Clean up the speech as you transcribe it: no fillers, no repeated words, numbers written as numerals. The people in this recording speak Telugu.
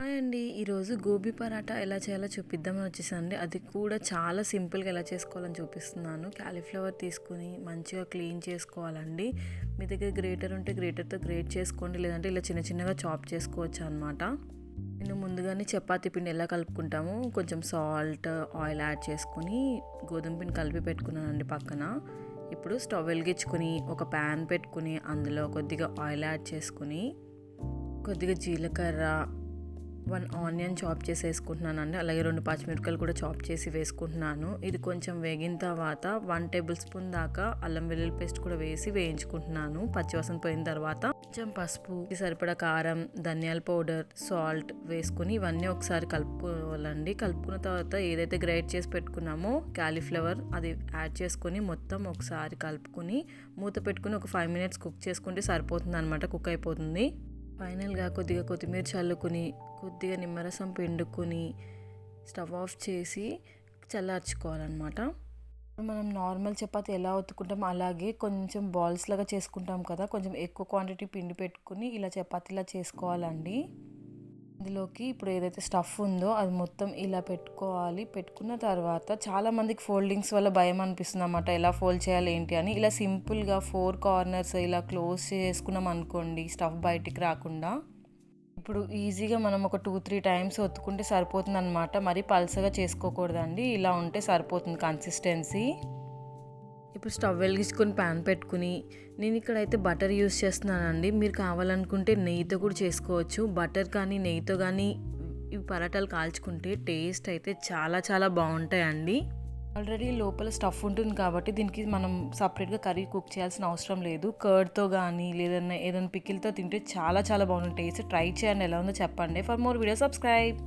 హాయ్ అండి. ఈరోజు గోబీ పరాటా ఎలా చేయాలో చూపిద్దామని వచ్చేసానండి. అది కూడా చాలా సింపుల్గా ఎలా చేసుకోవాలని చూపిస్తున్నాను. క్యాలీఫ్లవర్ తీసుకుని మంచిగా క్లీన్ చేసుకోవాలండి. మీ దగ్గర గ్రేటర్ ఉంటే గ్రేటర్తో గ్రేట్ చేసుకోండి, లేదంటే ఇలా చిన్న చిన్నగా చాప్ చేసుకోవచ్చు అనమాట. నేను ముందుగానే చపాతీ పిండి ఎలా కలుపుకుంటామో కొంచెం సాల్ట్, ఆయిల్ యాడ్ చేసుకుని గోధుమ పిండి కలిపి పెట్టుకున్నానండి పక్కన. ఇప్పుడు స్టవ్ వెలిగించుకుని ఒక ప్యాన్ పెట్టుకుని అందులో కొద్దిగా ఆయిల్ యాడ్ చేసుకుని కొద్దిగా జీలకర్ర, 1 ఆనియన్ చాప్ చేసి వేసుకుంటున్నానండి. అలాగే 2 పచ్చిమిరపకాయలు కూడా చాప్ చేసి వేసుకుంటున్నాను. ఇది కొంచెం వేగిన తర్వాత 1 టేబుల్ స్పూన్ దాకా అల్లం వెల్లుల్లి పేస్ట్ కూడా వేసి వేయించుకుంటున్నాను. పచ్చివాసన పోయిన తర్వాత కొంచెం పసుపు, సరిపడా కారం, ధనియాల పౌడర్, సాల్ట్ వేసుకుని ఇవన్నీ ఒకసారి కలుపుకోవాలండి. కలుపుకున్న తర్వాత ఏదైతే గ్రైండ్ చేసి పెట్టుకున్నామో క్యాలీఫ్లవర్ అది యాడ్ చేసుకొని మొత్తం ఒకసారి కలుపుకుని మూత పెట్టుకుని ఒక 5 మినిట్స్ కుక్ చేసుకుంటే సరిపోతుంది అనమాట. కుక్ అయిపోతుంది. ఫైనల్గా కొద్దిగా కొత్తిమీర చల్లుకుని కొద్దిగా నిమ్మరసం పిండుకొని స్టవ్ ఆఫ్ చేసి చల్లార్చుకోవాలన్నమాట. మనం నార్మల్ చపాతీ ఎలా ఒత్తుకుంటామో అలాగే కొంచెం బాల్స్ లాగా చేసుకుంటాం కదా, కొంచెం ఎక్కువ క్వాంటిటీ పిండి పెట్టుకుని ఇలా చపాతీలా చేసుకోవాలండి. ఇందులోకి ఇప్పుడు ఏదైతే స్టఫ్ ఉందో అది మొత్తం ఇలా పెట్టుకోవాలి. పెట్టుకున్న తర్వాత చాలామందికి ఫోల్డింగ్స్ వల్ల భయం అనిపిస్తుంది అన్నమాట, ఎలా ఫోల్డ్ చేయాలి ఏంటి అని. ఇలా సింపుల్గా 4 కార్నర్స్ ఇలా క్లోజ్ చేసుకున్నాం అనుకోండి, స్టఫ్ బయటికి రాకుండా. ఇప్పుడు ఈజీగా మనం ఒక 2-3 టైమ్స్ ఒత్తుకుంటే సరిపోతుంది అనమాట. మరి పల్సగా చేసుకోకూడదండి, ఇలా ఉంటే సరిపోతుంది కన్సిస్టెన్సీ. ఇప్పుడు స్టవ్ వెలిగించుకొని ప్యాన్ పెట్టుకుని నేను ఇక్కడైతే బటర్ యూస్ చేస్తున్నానండి. మీరు కావాలనుకుంటే నెయ్యితో కూడా చేసుకోవచ్చు. బటర్ కానీ నెయ్యితో కానీ ఇవి పరాటాలు కాల్చుకుంటే టేస్ట్ అయితే చాలా చాలా బాగుంటాయండి. ఆల్రెడీ లోపల స్టఫ్ ఉంటుంది కాబట్టి దీనికి మనం సపరేట్గా కర్రీ కుక్ చేయాల్సిన అవసరం లేదు. కర్డ్తో కానీ లేదన్నా ఏదైనా పికిల్తో తింటే చాలా చాలా బాగుంటుంది టేస్ట్. ట్రై చేయండి, ఎలా ఉందో చెప్పండి. For more video subscribe.